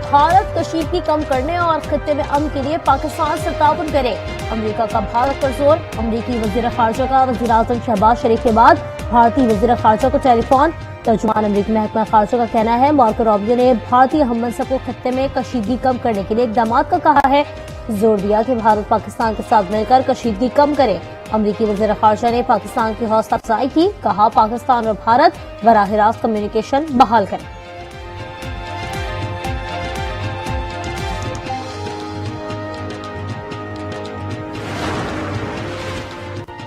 بھارت کشیدگی کم کرنے اور خطے میں امن کے لیے پاکستان سے تعاون کرے، امریکہ کا بھارت پر زور۔ امریکی وزیر خارجہ کا وزیر اعظم شہباز شریف کے بعد بھارتی وزیر خارجہ کو ٹیلی فون۔ ترجمان امریکی محکمہ خارجہ کا کہنا ہے مارکو روبیو نے بھارتی ہم منصب کو خطے میں کشیدگی کم کرنے کے لیے اقدامات کا کہا ہے، زور دیا کہ بھارت پاکستان کے ساتھ مل کر کشیدگی کم کرے۔ امریکی وزیر خارجہ نے پاکستان کی حوصلہ افزائی کی، کہا پاکستان اور بھارت براہ راست کمیونیکیشن بحال کریں۔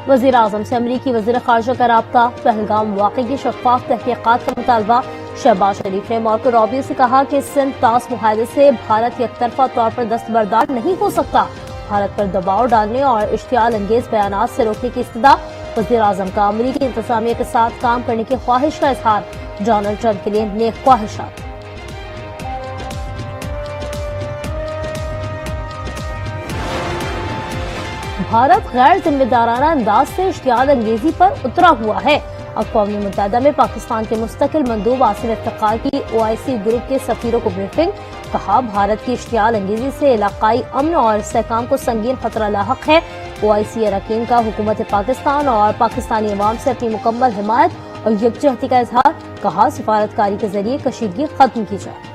وزیر اعظم سے امریکی وزیر خارجہ کا رابطہ، پہلگام واقعے کی شفاف تحقیقات کا مطالبہ۔ شہباز شریف نے مارکو روبیو سے کہا کہ سندھ طاس معاہدے سے بھارت یک طرفہ طور پر دستبردار نہیں ہو سکتا، بھارت پر دباؤ ڈالنے اور اشتعال انگیز بیانات سے روکنے کی استدعا۔ وزیر اعظم کا امریکی انتظامیہ کے ساتھ کام کرنے کی خواہش کا اظہار، ڈونلڈ ٹرمپ کے لیے نیک خواہشات۔ بھارت غیر ذمہ دارانہ انداز سے اشتعال انگیزی پر اترا ہوا ہے۔ اقوام متحدہ میں پاکستان کے مستقل مندوب آصف افتخار کی OIC گروپ کے سفیروں کو بریفنگ، کہا بھارت کی اشتعال انگیزی سے علاقائی امن اور استحکام کو سنگین خطرہ لاحق ہے۔ OIC اراکین کا حکومت پاکستان اور پاکستانی عوام سے اپنی مکمل حمایت اور یکجہتی کا اظہار، کہا سفارتکاری کے ذریعے کشیدگی ختم کی جائے۔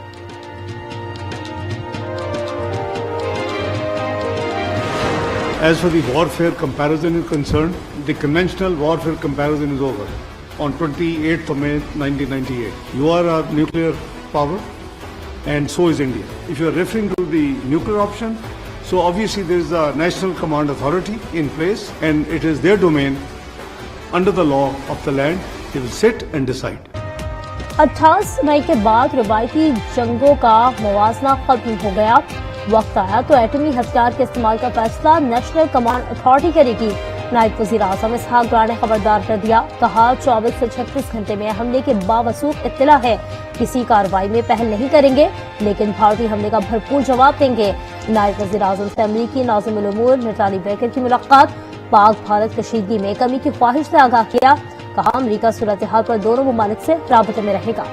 As for the warfare comparison is concerned, the conventional warfare comparison is over on 28th of May 1998. You are a nuclear power and so is India. If you are referring to the nuclear option, so obviously there is a national command authority in place and it is their domain under the law of the land. They will sit and decide. 28 مئی کے بعد روایتی جنگوں کا موازنہ ختم ہو گیا، وقت آیا تو ایٹمی ہتھیار کے استعمال کا فیصلہ نیشنل کمانڈ اتھارٹی کرے گی۔ نائب وزیر اعظم اسحاق ڈار نے خبردار کر دیا، کہا 24 سے 36 گھنٹے میں حملے کے باوثوق اطلاع ہے، کسی کارروائی میں پہل نہیں کریں گے لیکن بھارتی حملے کا بھرپور جواب دیں گے۔ نائب وزیر اعظم سے امریکی ناظم الامور نٹالی بیکر کی ملاقات، پاک بھارت کشیدگی میں کمی کی خواہش سے آگاہ کیا، کہا امریکہ صورتحال پر دونوں ممالک سے رابطے میں رہے گا۔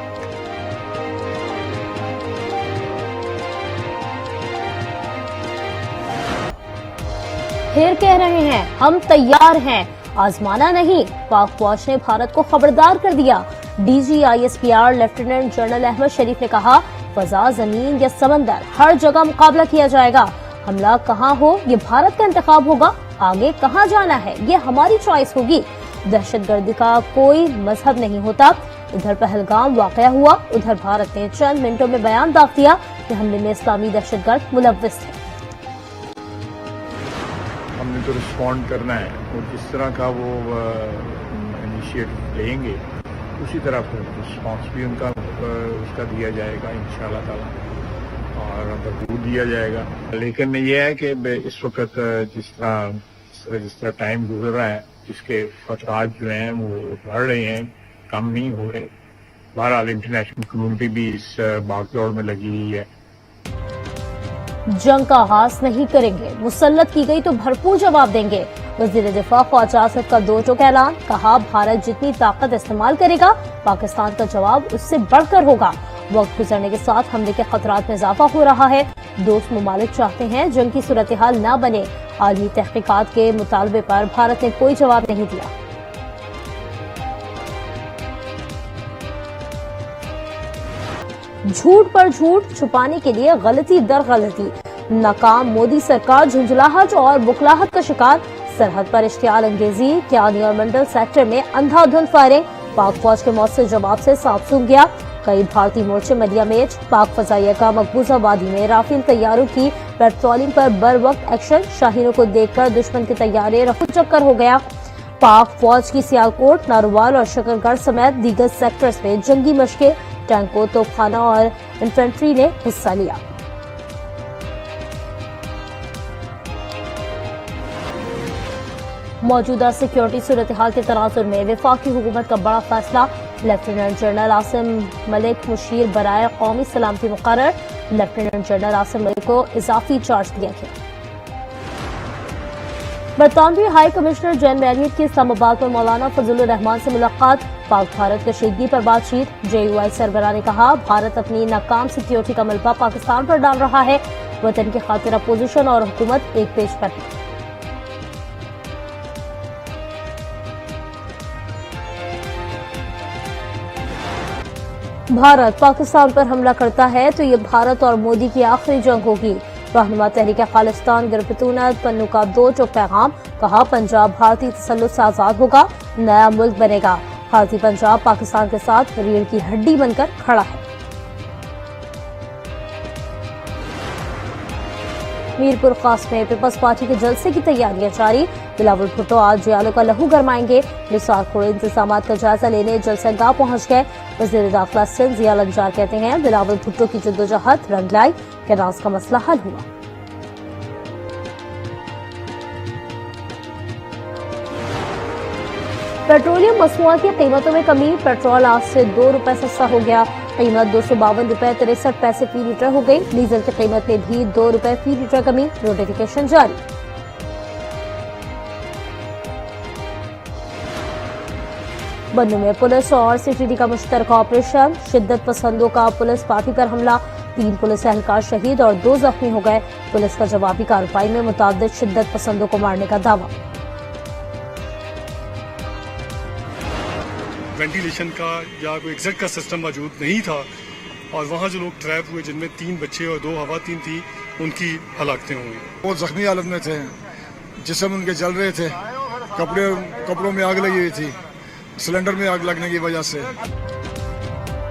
پھر کہہ رہے ہیں ہم تیار ہیں، آزمانا نہیں، پاک فوج نے بھارت کو خبردار کر دیا۔ DG ISPR lieutenant general Ahmed Sharif نے کہا فضا، زمین یا سمندر، ہر جگہ مقابلہ کیا جائے گا، حملہ کہاں ہو یہ بھارت کا انتخاب ہوگا، آگے کہاں جانا ہے یہ ہماری چوائس ہوگی۔ دہشت گردی کا کوئی مذہب نہیں ہوتا۔ ادھر پہلگام واقعہ ہوا، ادھر بھارت نے چند منٹوں میں بیان داغ دیا کہ حملے میں اسلامی دہشت گرد ملوث تھے۔ ہم نے تو رسپونڈ کرنا ہے اور جس طرح کا وہ انیشیٹو لیں گے اسی طرح پھر رسپانس بھی ان کا اس کا دیا جائے گا انشاءاللہ تعالیٰ، اور بھرپور دیا جائے گا۔ لیکن یہ ہے کہ اس وقت جس طرح ٹائم گزر رہا ہے، اس کے خطرات جو ہیں وہ بڑھ رہے ہیں، کم نہیں ہو رہے۔ بہرحال انٹرنیشنل کمیونٹی بھی اس باغ دوڑ میں لگی ہوئی ہے۔ جنگ کا آغاز نہیں کریں گے، مسلط کی گئی تو بھرپور جواب دیں گے۔ وزیر دفاع خواجہ آصف کا دو ٹوک اعلان، کہا بھارت جتنی طاقت استعمال کرے گا پاکستان کا جواب اس سے بڑھ کر ہوگا۔ وقت گزرنے کے ساتھ حملے کے خطرات میں اضافہ ہو رہا ہے، دوست ممالک چاہتے ہیں جنگ کی صورتحال نہ بنے۔ عالمی تحقیقات کے مطالبے پر بھارت نے کوئی جواب نہیں دیا۔ جھوٹ پر جھوٹ چھپانے کے لیے غلطی در غلطی، ناکام مودی سرکار جھنجھلاہٹ اور بکھلاہٹ کا شکار۔ سرحد پر اشتعال انگیزی، کیانی اور منڈل سیکٹر میں اندھا دھند فائرنگ، پاک فوج کے مؤثر جواب سے صاف سونگ گیا۔ کئی بھارتی مورچے مدیا میچ، پاک فضائیہ کا مقبوضہ وادی میں رافیل طیاروں کی پیٹرولنگ پر بر وقت ایکشن، شاہینوں کو دیکھ کر دشمن کے طیارے رفو چکر ہو گیا۔ پاک فوج کی سیالکوٹ، ناروال اور شکر گڑھ سمیت دیگر سیکٹرز میں جنگی مشقیں، ٹینکوں، توپخانہ اور انفینٹری نے حصہ لیا۔ موجودہ سیکیورٹی صورتحال کے تناظر میں وفاقی حکومت کا بڑا فیصلہ، لیفٹیننٹ جنرل عاصم ملک مشیر برائے قومی سلامتی مقرر، لیفٹیننٹ جنرل عاصم ملک کو اضافی چارج دیا گیا۔ برطانوی ہائی کمشنر جین میریٹ کی اسلام آباد میں مولانا فضل الرحمان سے ملاقات، پاک بھارت کشیدگی پر بات چیت۔ JUI سربراہ نے کہا بھارت اپنی ناکام سیکیورٹی کا ملبہ پاکستان پر ڈال رہا ہے، وطن کی خاطر اپوزیشن اور حکومت ایک پیج پر ہے۔ بھارت پاکستان پر حملہ کرتا ہے تو یہ بھارت اور مودی کی آخری جنگ ہوگی، رہنما تحریک خالصتان گرپتونت پنو کا 2 ٹوک پیغام، کہا پنجاب بھارتی تسلط سے آزاد ہوگا، نیا ملک بنے گا، بھارتی پنجاب پاکستان کے ساتھ ریڑھ کی ہڈی بن کر کھڑا ہے۔ میرپور خاص میں پیپلز پارٹی کے جلسے کی تیاریاں جاری، بلاول بھٹو آج جیالوں کا لہو گرمائیں گے، نثار خوڑے انتظامات کا جائزہ لینے جلسہ گاہ پہنچ گئے۔ وزیر داخلہ سندھ ضیاء الانجار کہتے ہیں بلاول بھٹو کی جدوجہد رنگ لائی، کناز کا مسئلہ حل ہوا۔ پیٹرولیم مصنوعات کی قیمتوں میں کمی، پیٹرول آج سے 2 روپے سستا ہو گیا، قیمت 252 روپے 63 پیسے فی لیٹر ہو گئی، ڈیزل کی قیمت میں بھی 2 روپے فی لیٹر کمی، نوٹیفیکیشن جاری۔ بنوں میں پولیس اور CTD کا مشترکہ آپریشن، شدت پسندوں کا پولیس پارٹی پر حملہ، 3 پولیس اہلکار شہید اور 2 زخمی ہو گئے، پولیس کا جوابی کارروائی میں متعدد شدت پسندوں کو مارنے کا دعویٰ۔ وینٹیلیشن کا یا کوئی ایگزٹ کا سسٹم موجود نہیں تھا، اور وہاں جو لوگ ٹریپ ہوئے جن میں 3 بچے اور 2 خواتین تھی، ان کی ہلاکتیں ہوئی۔ وہ زخمی حالت میں تھے، جسم ان کے جل رہے تھے، کپڑوں میں آگ لگی ہوئی تھی، سلنڈر میں آگ لگنے کی وجہ سے۔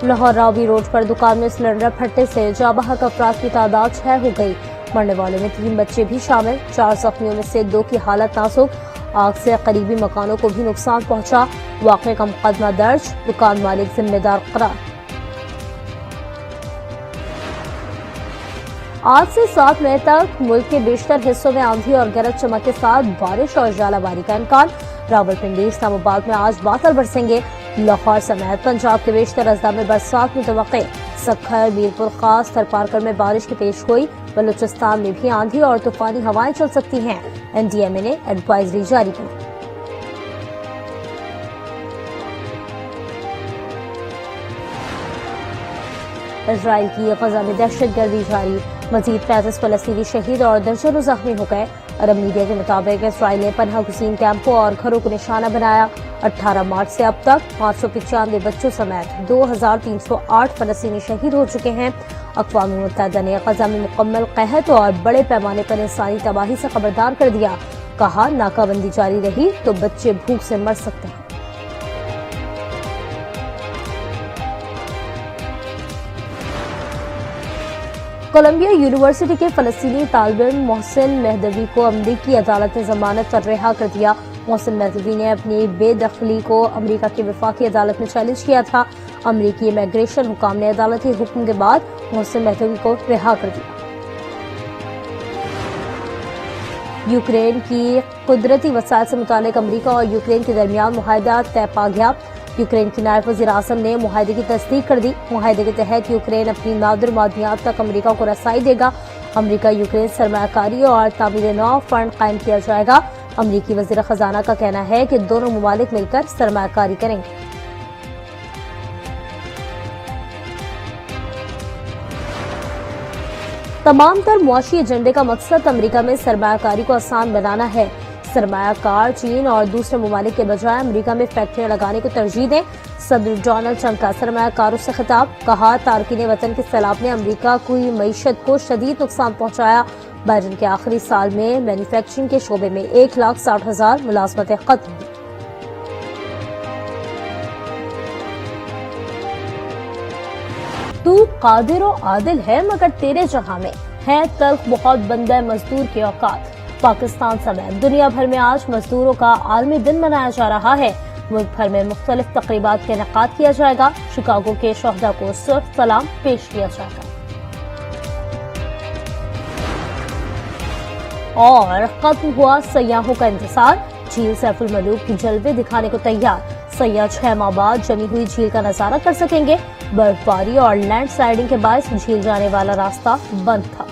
لاہور راوی روڈ پر دکان میں سلنڈر پھٹنے سے جاں بحق افراد کی تعداد 6 ہو گئی، مرنے والوں میں 3 بچے بھی شامل، 4 زخمیوں میں سے 2 کی حالت نازک، آگ سے قریبی مکانوں کو بھی نقصان پہنچا، واقعے کا مقدمہ درج، دکان مالک ذمہ دار قرار۔ آج سے 7 مئی تک ملک کے بیشتر حصوں میں آندھی اور گرج چمک کے ساتھ بارش اور ژالہ باری کا امکان، راولپنڈی اسلام آباد میں آج بادل برسیں گے، لاہور سمیت پنجاب کے بیشتر اضلاع میں برسات متوقع، سکھر میرپور خاص تھرپارکر میں بارش کی پیش گوئی، بلوچستان میں بھی آندھی اور طوفانی ہوائیں چل سکتی ہیں، NDMA نے ایڈوائزری جاری کی۔ اسرائیل کی غزہ میں دہشت گردی جاری، مزید 35 فلسطینی شہید اور درجنوں زخمی ہو گئے، عرب میڈیا کے مطابق اسرائیل نے پناہ گزین کیمپوں اور گھروں کو نشانہ بنایا، 18 مارچ سے اب تک 595 بچوں سمیت 2308 فلسطینی شہید ہو چکے ہیں۔ اقوام متحدہ نے غزہ میں مکمل قحط اور بڑے پیمانے پر انسانی تباہی سے خبردار کر دیا، کہا ناکہ بندی جاری رہی تو بچے بھوک سے مر سکتے ہیں۔ کولمبیا یونیورسٹی کے فلسطینی طالب علم محسن مہدوی کو امریکی عدالت نے ضمانت پر رہا کر دیا۔ محسن مہدوی نے اپنی بے دخلی کو امریکہ کی وفاقی عدالت میں چیلنج کیا تھا۔ امریکی امیگریشن حکام نے عدالتی حکم کے بعد محسن مہدوی کو رہا کر دیا۔ یوکرین کی قدرتی وسائل سے متعلق امریکہ اور یوکرین کے درمیان معاہدہ طے پا گیا۔ یوکرین کی نائب وزیر اعظم نے معاہدے کی تصدیق کر دی۔ معاہدے کے تحت یوکرین اپنی نادر معدنیات تک امریکہ کو رسائی دے گا۔ امریکہ یوکرین سرمایہ کاری اور تعمیر نو فنڈ قائم کیا جائے گا۔ امریکی وزیر خزانہ کا کہنا ہے کہ دونوں ممالک مل کر سرمایہ کاری کریں گے۔ تمام تر معاشی ایجنڈے کا مقصد امریکہ میں سرمایہ کاری کو آسان بنانا ہے۔ سرمایہ کار چین اور دوسرے ممالک کے بجائے امریکہ میں فیکٹریاں لگانے کو ترجیح دیں۔ صدر ڈونلڈ ٹرمپ کا سرمایہ کاروں سے خطاب، کہا تارکین وطن کے سیلاب نے امریکہ کی معیشت کو شدید نقصان پہنچایا۔ بائیڈن کے آخری سال میں مینوفیکچرنگ کے شعبے میں 1,60,000 ملازمتیں ختم ہوئی۔ تو قادر و عادل ہے مگر تیرے جہاں میں ہے تلخ بہت بندہ مزدور کے اوقات۔ پاکستان سمیت دنیا بھر میں آج مزدوروں کا عالمی دن منایا جا رہا ہے۔ ملک بھر میں مختلف تقریبات کا انعقاد کیا جائے گا۔ شکاگو کے شہداء کو سخت سلام پیش کیا جائے گا۔ اور ختم ہوا سیاحوں کا انتظار، جھیل سیف الملوک کی جلوے دکھانے کو تیار۔ سیاح 6 ماہ بعد جمی ہوئی جھیل کا نظارہ کر سکیں گے۔ برف باری اور لینڈ سلائیڈنگ کے باعث جھیل جانے والا راستہ بند تھا۔